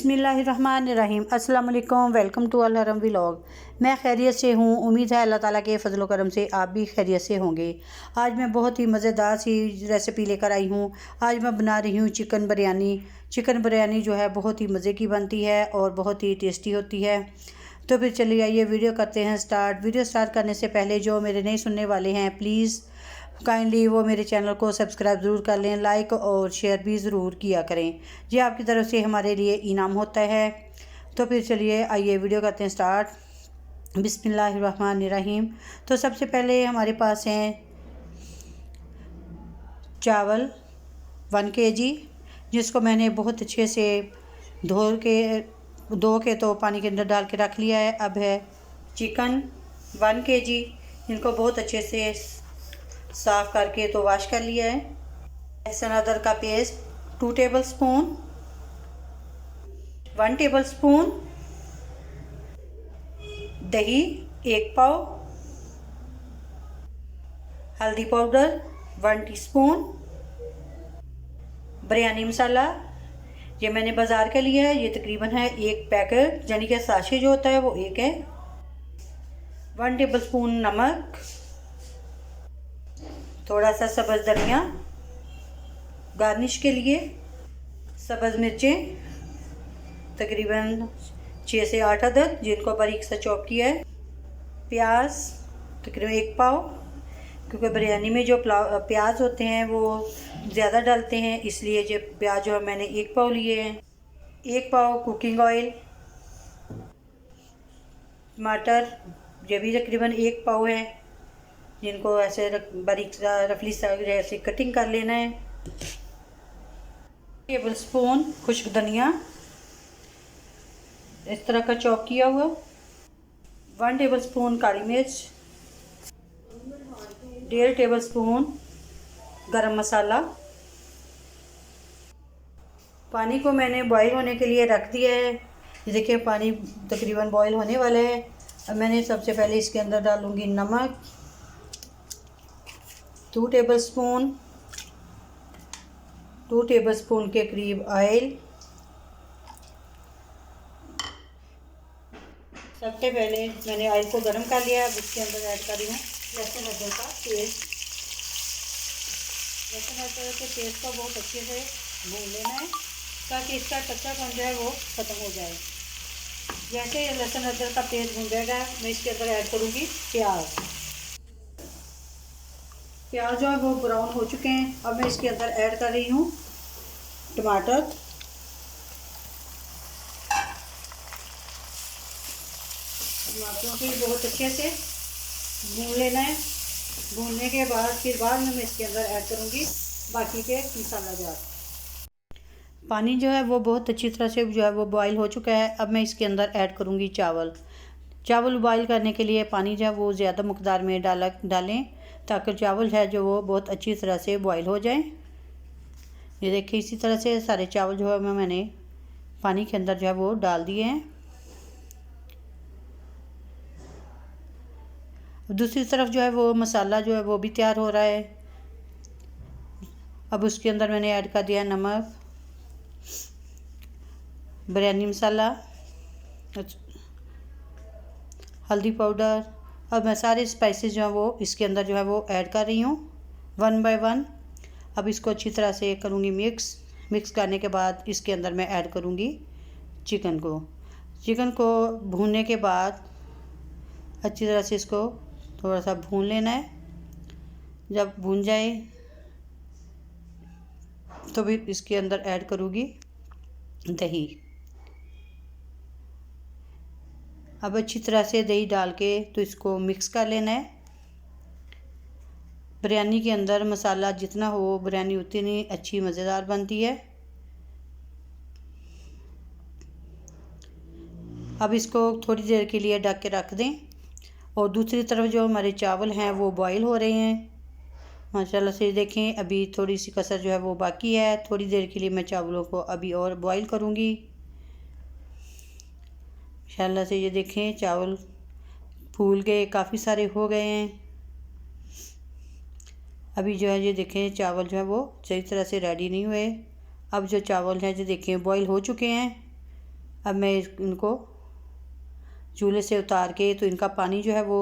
बिस्मिल्लाहिर्रहमानिर्रहीम। अस्सलाम वालेकुम। वेलकम टू अल हरम व्लॉग। मैं खैरियत से हूँ। उम्मीद है अल्लाह ताला के फ़ज़ल व करम से आप भी खैरियत से होंगे। आज मैं बहुत ही मज़ेदार सी रेसिपी लेकर आई हूँ। आज मैं बना रही हूँ चिकन बिरयानी। चिकन बिरयानी जो है बहुत ही मज़े की बनती है और बहुत ही टेस्टी होती है। तो फिर चलिए आइए वीडियो करते हैं स्टार्ट। वीडियो स्टार्ट करने से पहले जो मेरे नए सुनने वाले हैं प्लीज़ काइंडली वो मेरे चैनल को सब्सक्राइब ज़रूर कर लें, लाइक और शेयर भी ज़रूर किया करें। ये आपकी तरफ से हमारे लिए इनाम होता है। तो फिर चलिए आइए वीडियो करते हैं स्टार्ट। बिस्मिल्लाहिर्रहमानिर्रहीम। तो सबसे पहले हमारे पास हैं चावल 1 kg, जिसको मैंने बहुत अच्छे से धो के तो पानी के अंदर डाल के रख लिया है। अब है चिकन 1 kg, इनको बहुत अच्छे से साफ़ करके तो वॉश कर लिया है। लहसुन अदरक का पेस्ट 2 टेबलस्पून, 1 टेबलस्पून दही 1 पाव, हल्दी पाउडर 1 टीस्पून, बिरयानी मसाला ये मैंने बाज़ार का लिया है, ये तकरीबन है 1 पैकेट, यानी कि साशे जो होता है वो 1 है। 1 टेबलस्पून नमक, थोड़ा सा सब्ज़ धनिया गार्निश के लिए, सब्ज़ मिर्चें तकरीबन 6 से 8 अदद जिनको बारीक सा चॉप किया है। प्याज तकरीबन 1 पाव, क्योंकि बिरयानी में जो प्याज होते हैं वो ज़्यादा डालते हैं, इसलिए जो प्याज जो है मैंने 1 पाव लिए हैं। 1 पाव कुकिंग ऑयल, टमाटर ये भी तकरीबन 1 पाव है, जिनको ऐसे बारीक सा रफली सा ऐसे कटिंग कर लेना है। टेबलस्पून खुश्क धनिया इस तरह का चॉप किया हुआ। 1 टेबलस्पून काली मिर्च, 1.5 टेबलस्पून गरम मसाला। पानी को मैंने बॉईल होने के लिए रख दिया है। ये देखिए पानी तकरीबन बॉईल होने वाला है। अब मैंने सबसे पहले इसके अंदर डालूँगी नमक 2 टेबलस्पून, 2 टेबलस्पून के करीब ऑयल। सबसे पहले मैंने ऑयल को गर्म कर लिया। अब इसके अंदर ऐड कर रही हूँ लहसुन अदरक का पेस्ट। लहसुन अदरक के पेस्ट को बहुत अच्छे से भून लेना है ताकि इसका कच्चापन जो है वो ख़त्म हो जाए। जैसे ये लहसुन अदरक का पेस्ट भून जाएगा, मैं इसके अंदर ऐड करूँगी प्याज। प्याज जो है वो ब्राउन हो चुके हैं। अब मैं इसके अंदर ऐड कर रही हूँ टमाटर। टमाटरों को बहुत अच्छे से भून लेना है। भूनने के बाद फिर में मैं इसके अंदर ऐड करूँगी बाकी के मसाला जार। पानी जो है वो बहुत अच्छी तरह से जो है वो बॉईल हो चुका है। अब मैं इसके अंदर ऐड करूँगी चावल। चावल बॉईल करने के लिए पानी जो है वो ज़्यादा मकदार में डालें ताकि चावल है जो वो बहुत अच्छी तरह से बॉईल हो जाए। ये देखिए इसी तरह से सारे चावल जो है मैंने पानी के अंदर जो है वो डाल दिए हैं। दूसरी तरफ जो है वो मसाला जो है वो भी तैयार हो रहा है। अब उसके अंदर मैंने ऐड कर दिया नमक, बिरयानी मसाला, हल्दी पाउडर। अब मैं सारे स्पाइसेस जो है वो इसके अंदर जो है वो ऐड कर रही हूँ 1 बाय 1। अब इसको अच्छी तरह से करूँगी मिक्स करने के बाद इसके अंदर मैं ऐड करूँगी चिकन को भूनने के बाद अच्छी तरह से इसको थोड़ा सा भून लेना है। जब भून जाए तो भी इसके अंदर ऐड करूँगी दही। अब अच्छी तरह से दही डाल के तो इसको मिक्स कर लेना है। बिरयानी के अंदर मसाला जितना हो बिरयानी उतनी अच्छी मज़ेदार बनती है। अब इसको थोड़ी देर के लिए ढक के रख दें और दूसरी तरफ जो हमारे चावल हैं वो बॉईल हो रहे हैं माशाल्लाह से। देखें अभी थोड़ी सी कसर जो है वो बाकी है। थोड़ी देर के लिए मैं चावलों को अभी और बॉईल करूँगी माशाल्लाह से। ये देखें चावल फूल गए, काफ़ी सारे हो गए हैं। अभी जो है ये देखें चावल जो है वो सही तरह से रेडी नहीं हुए। अब जो चावल हैं जो देखें बॉईल हो चुके हैं। अब मैं इनको चूल्हे से उतार के तो इनका पानी जो है वो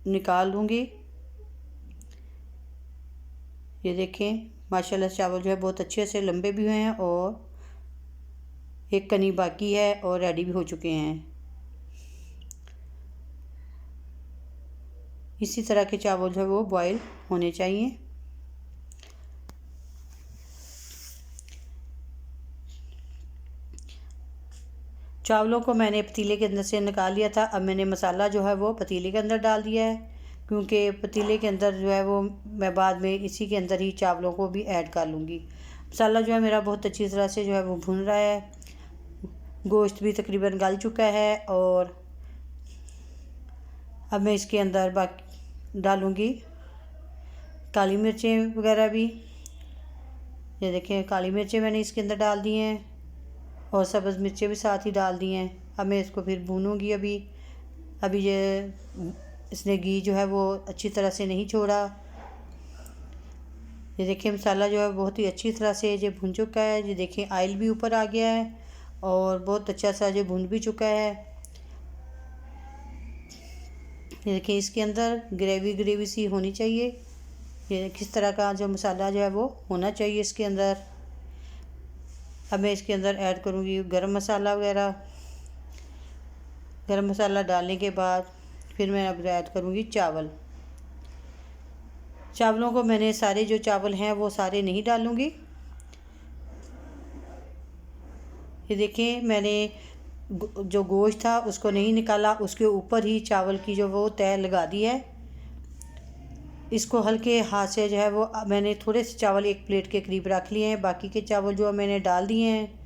निकाल दूँगी। ये देखें माशाल्लाह चावल जो है बहुत अच्छे से लंबे भी हुए हैं और एक कनी बाकी है और रेडी भी हो चुके हैं। इसी तरह के चावल जो है वो बॉयल होने चाहिए। चावलों को मैंने पतीले के अंदर से निकाल लिया था। अब मैंने मसाला जो है वो पतीले के अंदर डाल दिया है, क्योंकि पतीले के अंदर जो है वो मैं बाद में इसी के अंदर ही चावलों को भी ऐड कर लूँगी। मसाला जो है मेरा बहुत अच्छी तरह से जो है वो भुन रहा है। गोश्त भी तकरीबन गल चुका है और अब मैं इसके अंदर बाकी डालूँगी काली मिर्चें वगैरह भी। ये देखें काली मिर्चें मैंने इसके अंदर डाल दी हैं और सब्ज़ मिर्चें भी साथ ही डाल दी हैं। अब मैं इसको फिर भूनूंगी। अभी ये इसने घी जो है वो अच्छी तरह से नहीं छोड़ा। ये देखिए मसाला जो है बहुत ही अच्छी तरह से ये भुन चुका है। ये देखिए ऑयल भी ऊपर आ गया है और बहुत अच्छा सा जो भुन भी चुका है। ये देखिए इसके अंदर ग्रेवी सी होनी चाहिए। ये किस तरह का जो मसाला जो है वो होना चाहिए इसके अंदर। अब मैं इसके अंदर ऐड करूँगी गरम मसाला वगैरह। गरम मसाला डालने के बाद फिर मैं अब ऐड करूँगी चावल। चावलों को मैंने सारे जो चावल हैं वो सारे नहीं डालूँगी। ये देखिए मैंने जो गोश्त था उसको नहीं निकाला, उसके ऊपर ही चावल की जो वो तह लगा दी है। इसको हल्के हाथ से जो है वो मैंने थोड़े से चावल एक प्लेट के करीब रख लिए हैं, बाकी के चावल जो मैंने डाल दिए हैं।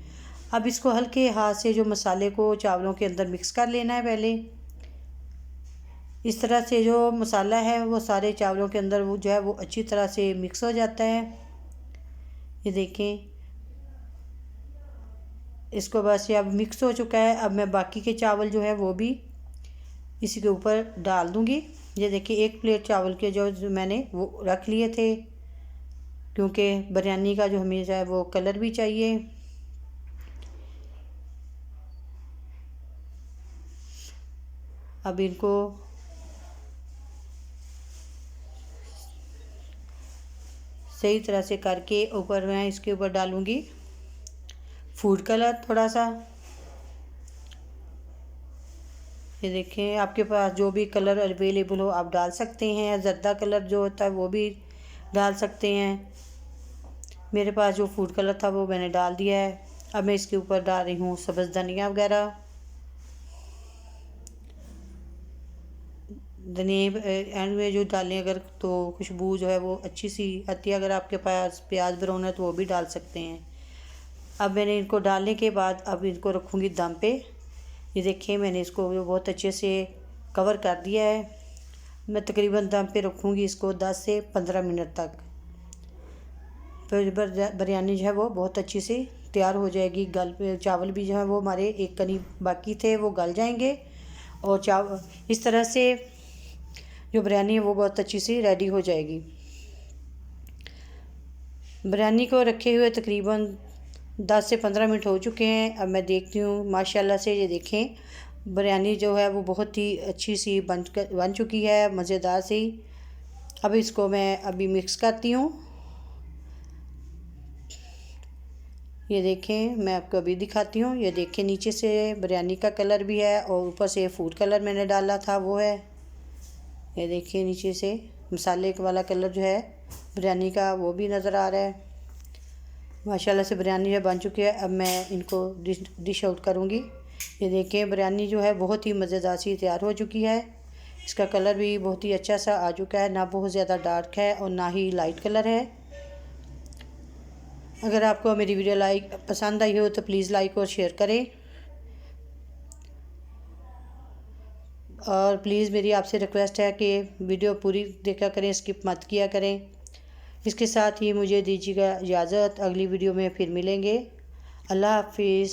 अब इसको हल्के हाथ से जो मसाले को चावलों के अंदर मिक्स कर लेना है पहले। इस तरह से जो मसाला है वो सारे चावलों के अंदर वो जो है वो अच्छी तरह से मिक्स हो जाता है। ये देखें इसको बस ये अब मिक्स हो चुका है। अब मैं बाकी के चावल जो है वो भी इसी के ऊपर डाल दूँगी। ये देखिए एक प्लेट चावल के जो मैंने वो रख लिए थे, क्योंकि बिरयानी का जो हमें जो है वो कलर भी चाहिए। अब इनको सही तरह से करके ऊपर मैं इसके ऊपर डालूँगी फूड कलर थोड़ा सा। ये देखें आपके पास जो भी कलर अवेलेबल हो आप डाल सकते हैं। ज़र्दा कलर जो होता है वो भी डाल सकते हैं। मेरे पास जो फूड कलर था वो मैंने डाल दिया है। अब मैं इसके ऊपर डाल रही हूँ सब्ज़ धनिया वगैरह। धनिया एंड में जो डालें अगर तो खुशबू जो है वो अच्छी सी आती है। अगर आपके पास प्याज ब्राउन है तो वो भी डाल सकते हैं। अब मैंने इनको डालने के बाद अब इनको रखूँगी दम पे। ये देखिए मैंने इसको बहुत अच्छे से कवर कर दिया है। मैं तकरीबन दम पे रखूँगी इसको 10 से 15 मिनट तक। फिर बिरयानी जो है वो बहुत अच्छी से तैयार हो जाएगी। चावल भी जो है वो हमारे एक कनी बाकी थे वो गल जाएंगे और इस तरह से जो बिरयानी है वो बहुत अच्छी सी रेडी हो जाएगी। बिरयानी को रखे हुए तकरीबन 10 से 15 मिनट हो चुके हैं। अब मैं देखती हूँ माशाल्लाह से। ये देखें बिरयानी जो है वो बहुत ही अच्छी सी बन चुकी है, मज़ेदार सी। अब इसको मैं अभी मिक्स करती हूँ। ये देखें मैं आपको अभी दिखाती हूँ। ये देखें नीचे से बिरयानी का कलर भी है और ऊपर से फूड कलर मैंने डाला था वो है। ये देखिए नीचे से मसाले वाला कलर जो है बिरयानी का वो भी नज़र आ रहा है। माशाल्लाह से बिरयानी जो बन चुकी है। अब मैं इनको डिश आउट करूँगी। ये देखें बिरयानी जो है बहुत ही मज़ेदार सी तैयार हो चुकी है। इसका कलर भी बहुत ही अच्छा सा आ चुका है, ना बहुत ज़्यादा डार्क है और ना ही लाइट कलर है। अगर आपको मेरी वीडियो पसंद आई हो तो प्लीज़ लाइक और शेयर करें और प्लीज़ मेरी आपसे रिक्वेस्ट है कि वीडियो पूरी देखा करें, स्किप मत किया करें। इसके साथ ही मुझे दीजिएगा इजाज़त। अगली वीडियो में फिर मिलेंगे। अल्लाह हाफिज़।